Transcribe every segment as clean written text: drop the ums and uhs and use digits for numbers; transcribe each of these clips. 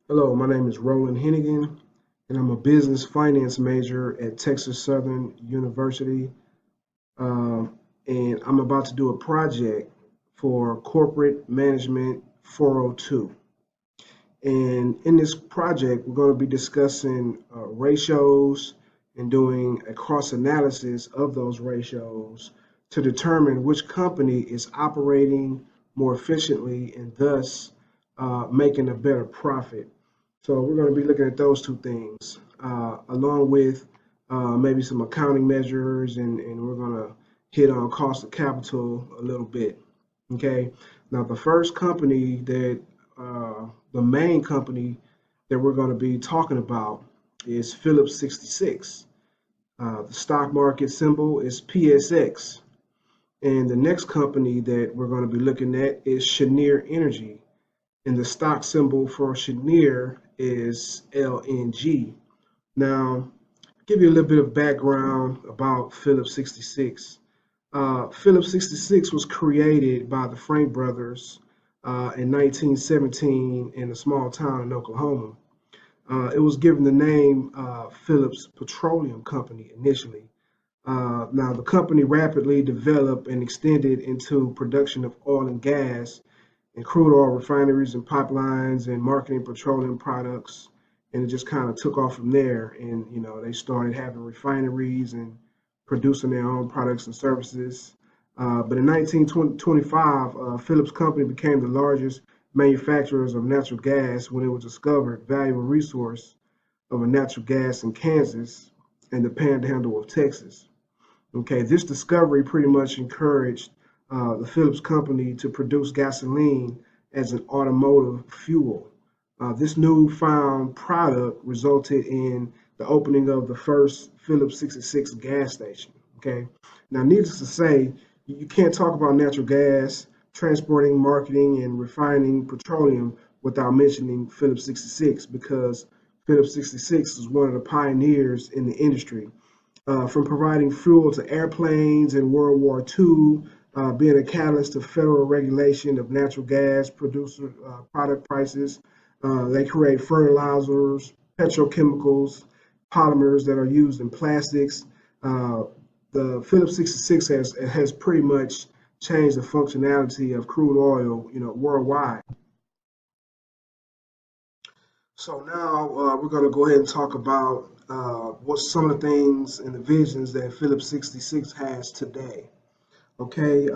Hello, my name is Roland Hennigan, and I'm a business finance major at Texas Southern University. And I'm about to do a project for Corporate Management 402. And in this project, we're going to be discussing ratios and doing a cross analysis of those ratios to determine which company is operating more efficiently and thus making a better profit. So we're going to be looking at those two things, along with maybe some accounting measures, and we're going to hit on cost of capital a little bit. Okay. Now, the first company the main company that we're going to be talking about is Phillips 66. The stock market symbol is PSX. And the next company that we're going to be looking at is Cheniere Energy. And the stock symbol for Cheniere is LNG. Now, give you a little bit of background about Phillips 66. Phillips 66 was created by the Frank brothers in 1917 in a small town in Oklahoma. It was given the name Phillips Petroleum Company initially. Now, the company rapidly developed and extended into production of oil and gas and crude oil refineries and pipelines and marketing petroleum products. And it just kind of took off from there. And, they started having refineries and producing their own products and services. But in 1925, Phillips Company became the largest manufacturers of natural gas when it was discovered valuable resource of a natural gas in Kansas and the panhandle of Texas. Okay, this discovery pretty much encouraged the Phillips Company to produce gasoline as an automotive fuel. This newfound product resulted in the opening of the first Phillips 66 gas station. Okay, now needless to say, you can't talk about natural gas, transporting, marketing, and refining petroleum without mentioning Phillips 66 because Phillips 66 is one of the pioneers in the industry from providing fuel to airplanes in World War II, being a catalyst to federal regulation of natural gas producer product prices. They create fertilizers, petrochemicals, polymers that are used in plastics. Uh, the Phillips 66 has pretty much changed the functionality of crude oil, worldwide. So now we're going to go ahead and talk about what some of the things and the visions that Phillips 66 has today. Okay,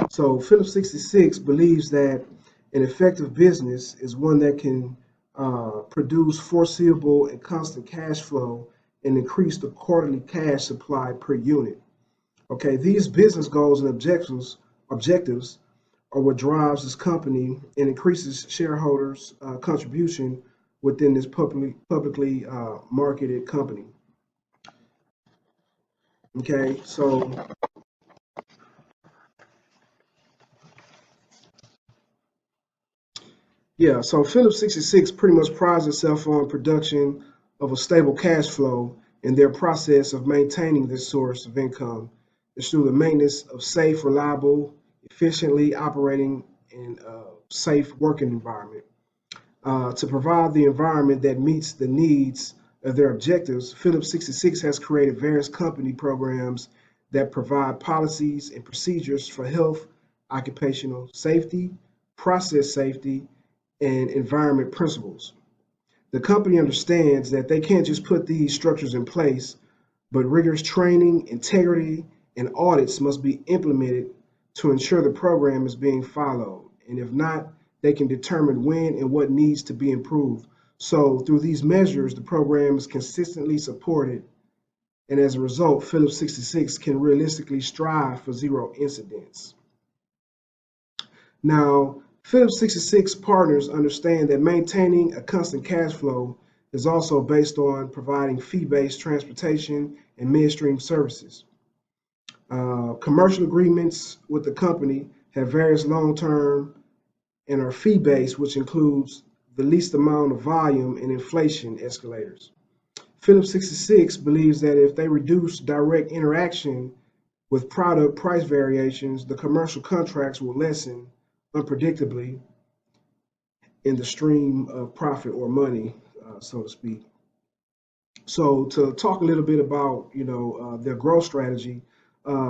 so Phillips 66 believes that an effective business is one that can produce foreseeable and constant cash flow and increase the quarterly cash supply per unit. Okay, these business goals and objectives are what drives this company and increases shareholders' contribution within this publicly marketed company. Okay, so yeah, so Phillips 66 pretty much prides itself on production of a stable cash flow, and their process of maintaining this source of income is through the maintenance of safe, reliable, efficiently operating, and safe working environment. To provide the environment that meets the needs of their objectives, Phillips 66 has created various company programs that provide policies and procedures for health, occupational safety, process safety, and environment principles. The company understands that they can't just put these structures in place, but rigorous training, integrity, and audits must be implemented to ensure the program is being followed. And if not, they can determine when and what needs to be improved. So, through these measures, the program is consistently supported, and as a result, Phillips 66 can realistically strive for zero incidents. Now, Phillips 66 partners understand that maintaining a constant cash flow is also based on providing fee-based transportation and midstream services. Commercial agreements with the company have various long-term and are fee-based, which includes the least amount of volume and inflation escalators. Phillips 66 believes that if they reduce direct interaction with product price variations, the commercial contracts will lessen unpredictably in the stream of profit or money, so to speak. So to talk a little bit about, their growth strategy,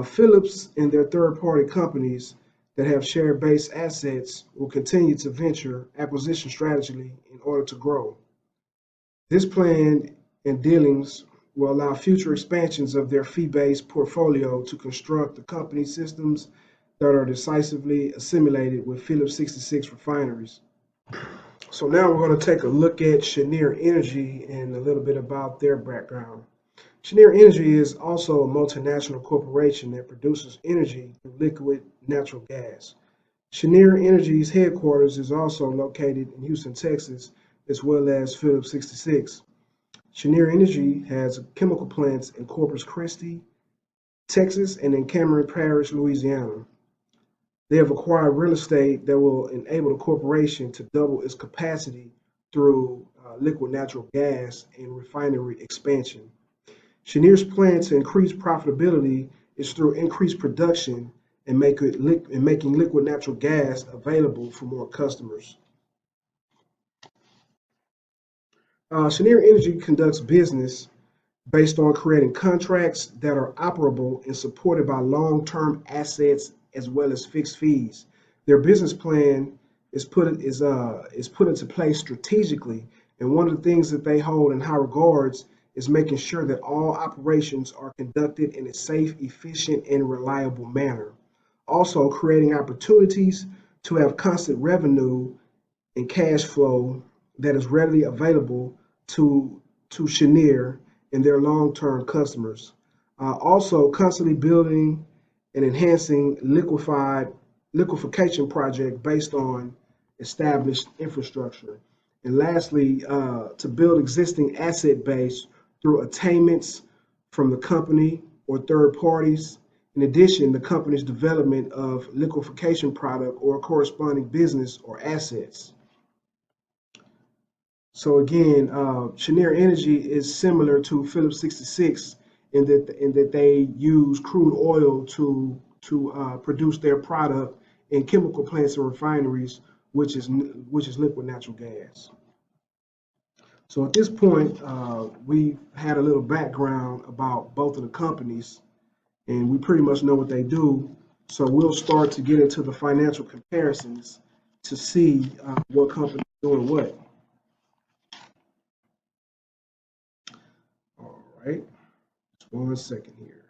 Phillips and their third-party companies that have share-based assets will continue to venture acquisition strategy in order to grow. This plan and dealings will allow future expansions of their fee-based portfolio to construct the company systems that are decisively assimilated with Phillips 66 refineries. So now we're going to take a look at Cheniere Energy and a little bit about their background. Cheniere Energy is also a multinational corporation that produces energy through liquid natural gas. Cheniere Energy's headquarters is also located in Houston, Texas, as well as Phillips 66. Cheniere Energy has chemical plants in Corpus Christi, Texas, and in Cameron Parish, Louisiana. They have acquired real estate that will enable the corporation to double its capacity through liquid natural gas and refinery expansion. Cheniere's plan to increase profitability is through increased production and making liquid natural gas available for more customers. Cheniere Energy conducts business based on creating contracts that are operable and supported by long-term assets as well as fixed fees. Their business plan is put into place strategically, and one of the things that they hold in high regards is making sure that all operations are conducted in a safe, efficient, and reliable manner. Also, creating opportunities to have constant revenue and cash flow that is readily available to Cheniere and their long-term customers. Also, constantly building and enhancing liquefaction project based on established infrastructure. And lastly, to build existing asset base through attainments from the company or third parties. In addition, the company's development of liquefaction product or corresponding business or assets. So again, Cheniere Energy is similar to Phillips 66 in that they use crude oil to produce their product in chemical plants and refineries, which is liquid natural gas. So at this point, we've had a little background about both of the companies, and we pretty much know what they do. So we'll start to get into the financial comparisons to see what company is doing what. All right, just 1 second here.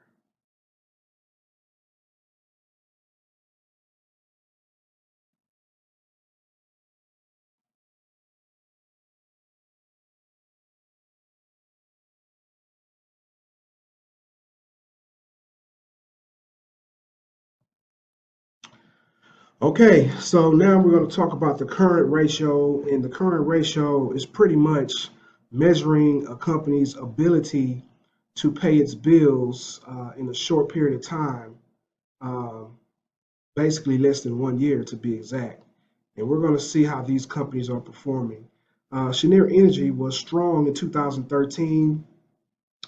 Okay, so now we're going to talk about the current ratio, and the current ratio is pretty much measuring a company's ability to pay its bills in a short period of time, basically less than 1 year to be exact. And we're going to see how these companies are performing. Cheniere Energy was strong in 2013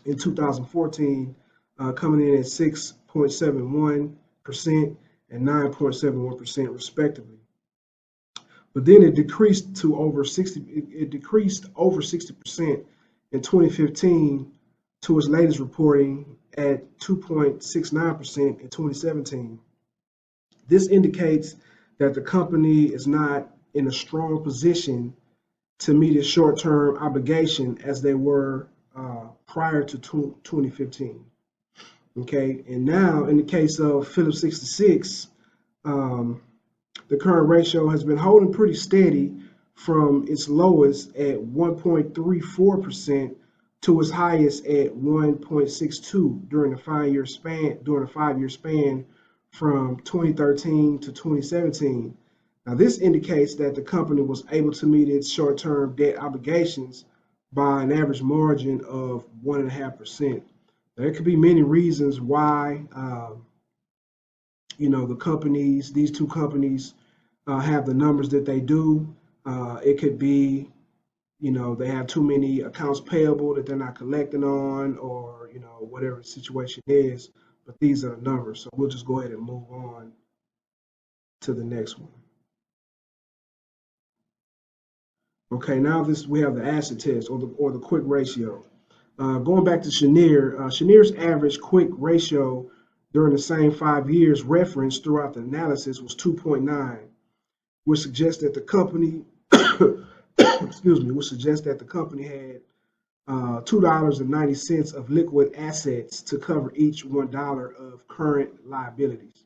and 2014, coming in at 6.71% and 9.71% respectively. But then it decreased to over 60. It decreased over 60% in 2015 to its latest reporting at 2.69% in 2017. This indicates that the company is not in a strong position to meet its short-term obligation as they were prior to 2015. Okay, and now in the case of Phillips 66, the current ratio has been holding pretty steady from its lowest at 1.34% to its highest at 1.62 during the 5-year span from 2013 to 2017. Now, this indicates that the company was able to meet its short-term debt obligations by an average margin of 1.5%. There could be many reasons why, these two companies have the numbers that they do. It could be, they have too many accounts payable that they're not collecting on, or, whatever the situation is. But these are the numbers. So we'll just go ahead and move on to the next one. Okay, now we have the acid test or the quick ratio. Going back to Chenier, Chenier's average quick ratio during the same 5 years referenced throughout the analysis was 2.9, which suggests that the company, excuse me, which suggests that the company had $2.90 of liquid assets to cover each $1 of current liabilities.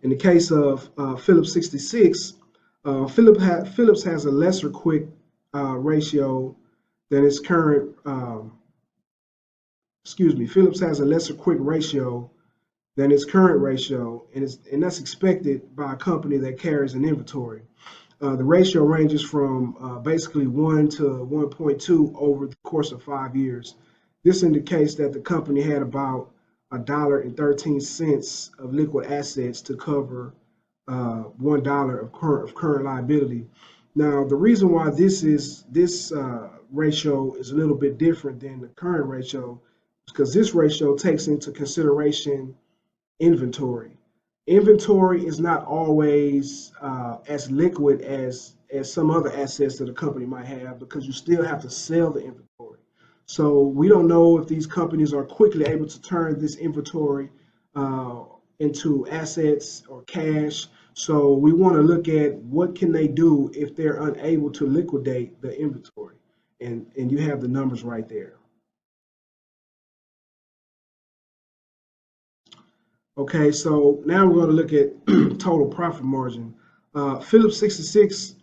In the case of Phillips 66, Phillips has a lesser quick ratio than its current. Phillips has a lesser quick ratio than its current ratio, and that's expected by a company that carries an inventory. The ratio ranges from basically 1 to 1.2 over the course of 5 years. This indicates that the company had about $1.13 of liquid assets to cover $1 of current liability. Now, the reason why this ratio is a little bit different than the current ratio is because this ratio takes into consideration inventory. Inventory is not always as liquid as some other assets that a company might have because you still have to sell the inventory. So we don't know if these companies are quickly able to turn this inventory into assets or cash. So we want to look at what can they do if they're unable to liquidate the inventory. And you have the numbers right there. Okay, so now we're going to look at total profit margin. Phillips 66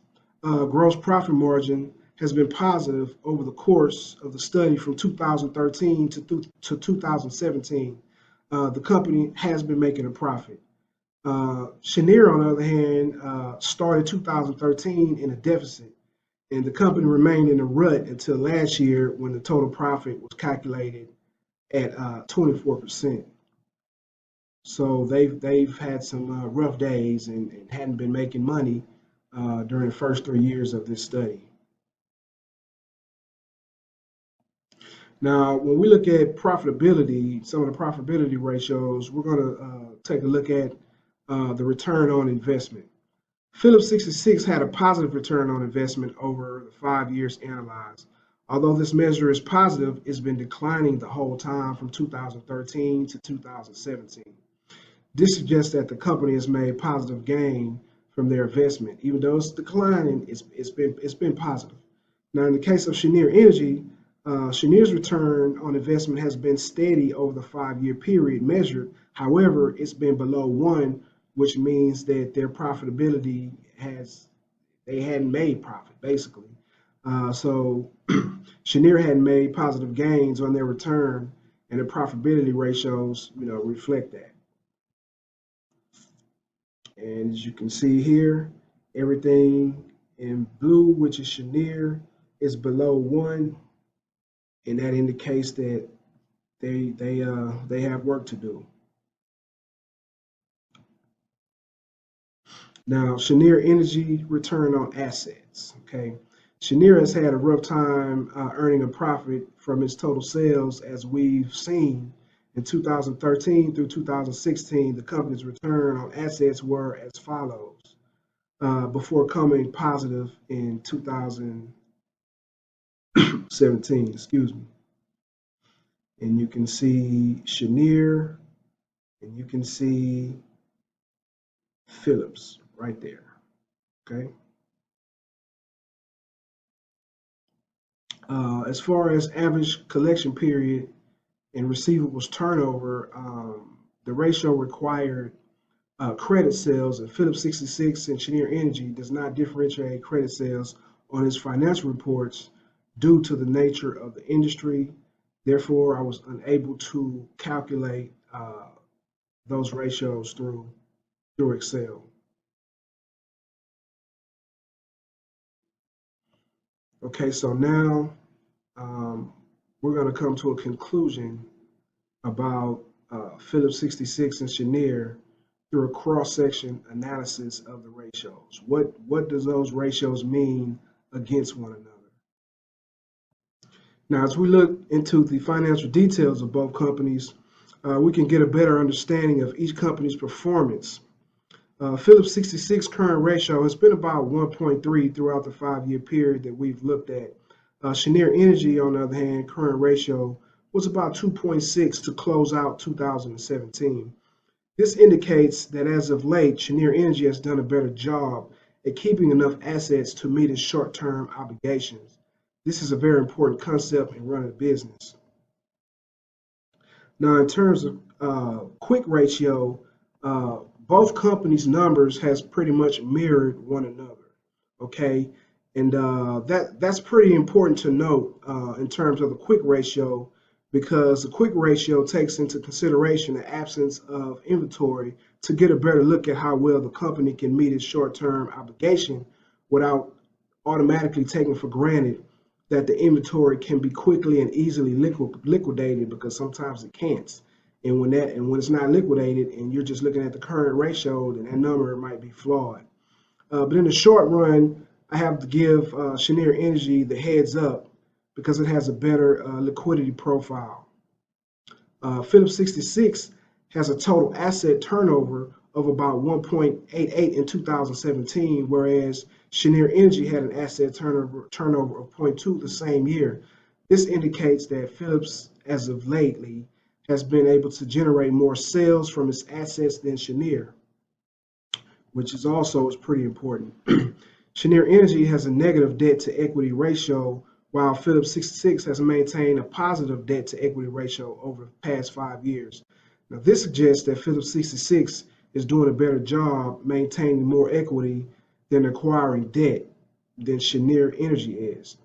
gross profit margin has been positive over the course of the study from 2013 to 2017. The company has been making a profit. Chenier, on the other hand, started 2013 in a deficit, and the company remained in a rut until last year when the total profit was calculated at 24%. So they've had some rough days and hadn't been making money during the first 3 years of this study. Now, when we look at profitability, some of the profitability ratios, we're going to take a look at the return on investment. Phillips 66 had a positive return on investment over the 5 years analyzed. Although this measure is positive, it's been declining the whole time from 2013 to 2017. This suggests that the company has made positive gain from their investment. Even though it's declining, it's been positive. Now, in the case of Chenier Energy, Chenier's return on investment has been steady over the 5 year period measured. However, it's been below 1, which means that their profitability they hadn't made profit, basically. So Chenier hadn't made positive gains on their return, and the profitability ratios, reflect that. And as you can see here, everything in blue, which is Chenier, is below 1, and that indicates that they have work to do. Now, Chenier Energy return on assets. Okay, Chenier has had a rough time earning a profit from its total sales, as we've seen. In 2013 through 2016, the company's return on assets were as follows, before coming positive in 2017. Excuse me. And you can see Chenier, and you can see Phillips right there. Okay. As far as average collection period and receivables turnover, the ratio required credit sales of Phillips 66 and Chenier Energy does not differentiate credit sales on its financial reports due to the nature of the industry. Therefore, I was unable to calculate those ratios through Excel. Okay, so now we're going to come to a conclusion about Phillips 66 and Chenier through a cross-section analysis of the ratios. What does those ratios mean against one another? Now, as we look into the financial details of both companies, we can get a better understanding of each company's performance. Phillips 66 current ratio has been about 1.3 throughout the 5-year period that we've looked at. Cheniere Energy, on the other hand, current ratio was about 2.6 to close out 2017. This indicates that as of late, Cheniere Energy has done a better job at keeping enough assets to meet its short-term obligations. This is a very important concept in running a business. Now, in terms of quick ratio, both companies' numbers has pretty much mirrored one another. Okay, and that's pretty important to note in terms of the quick ratio, because the quick ratio takes into consideration the absence of inventory to get a better look at how well the company can meet its short-term obligation without automatically taking for granted that the inventory can be quickly and easily liquidated, because sometimes it can't. And when it's not liquidated and you're just looking at the current ratio, then that number might be flawed. But in the short run, I have to give Cheniere Energy the heads up because it has a better liquidity profile. Phillips 66 has a total asset turnover of about 1.88 in 2017, whereas Cheniere Energy had an asset turnover of 0.2 the same year. This indicates that Phillips, as of lately, has been able to generate more sales from its assets than Cheniere, which is also pretty important. Cheniere Energy has a negative debt to equity ratio, while Phillips 66 has maintained a positive debt to equity ratio over the past 5 years. Now, this suggests that Phillips 66 is doing a better job maintaining more equity than acquiring debt than Cheniere Energy is.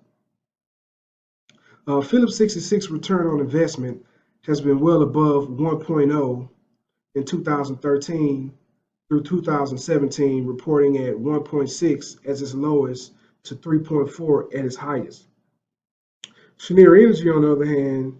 Phillips 66 return on investment has been well above 1.0 in 2013 through 2017, reporting at 1.6 as its lowest to 3.4 at its highest. Cheniere Energy, on the other hand,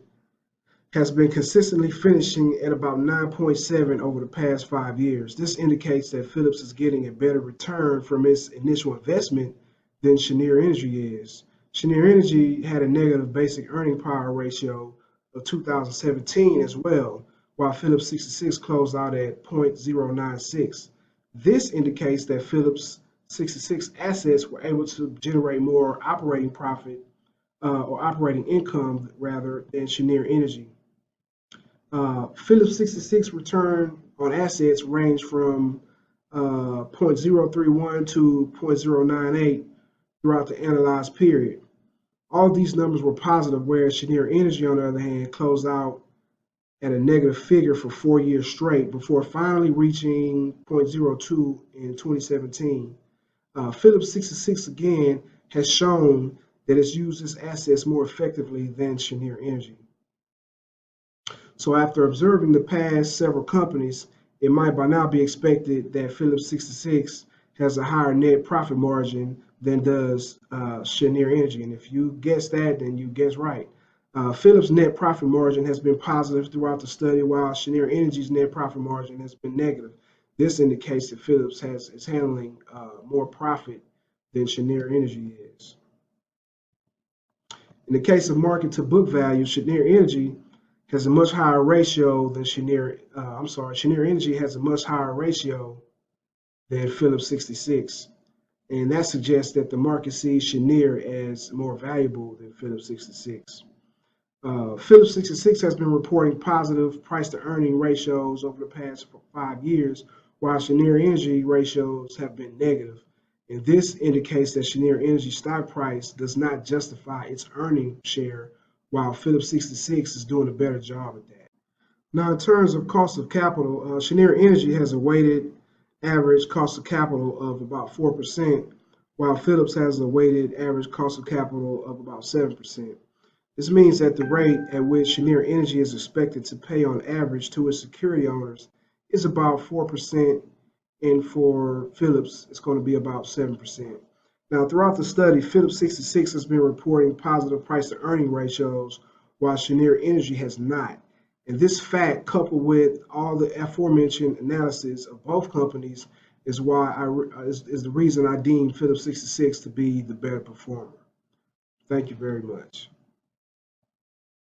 has been consistently finishing at about 9.7 over the past 5 years. This indicates that Phillips is getting a better return from its initial investment than Cheniere Energy is. Cheniere Energy had a negative basic earning power ratio of 2017 as well, while Phillips 66 closed out at 0.096. This indicates that Phillips 66 assets were able to generate more operating profit or operating income rather than Cheniere Energy. Phillips 66 return on assets range from 0.031 to 0.098 throughout the analyzed period. All these numbers were positive, whereas Cheniere Energy, on the other hand, closed out at a negative figure for 4 years straight before finally reaching 0.02 in 2017. Phillips 66 again has shown that it's used its assets more effectively than Cheniere Energy. So after observing the past several companies, it might by now be expected that Phillips 66 has a higher net profit margin than does Cheniere Energy. And if you guess that, then you guess right. Phillips' net profit margin has been positive throughout the study, while Cheniere Energy's net profit margin has been negative. This indicates that Phillips is handling more profit than Cheniere Energy is. In the case of market to book value, Cheniere Energy has a much higher ratio than Cheniere Energy has a much higher ratio than Phillips 66. And that suggests that the market sees Cheniere as more valuable than Phillips 66. Phillips 66 has been reporting positive price to earning ratios over the past 5 years, while Cheniere Energy ratios have been negative. And this indicates that Cheniere Energy stock price does not justify its earning share, while Phillips 66 is doing a better job at that. Now, in terms of cost of capital, Cheniere Energy has a weighted average cost of capital of about 4%, while Phillips has a weighted average cost of capital of about 7%. This means that the rate at which Cheniere Energy is expected to pay on average to its security owners is about 4%, and for Phillips, it's going to be about 7%. Now, throughout the study, Phillips 66 has been reporting positive price to earning ratios, while Cheniere Energy has not. And this fact, coupled with all the aforementioned analysis of both companies, is the reason I deem Phillips 66 to be the better performer. Thank you very much.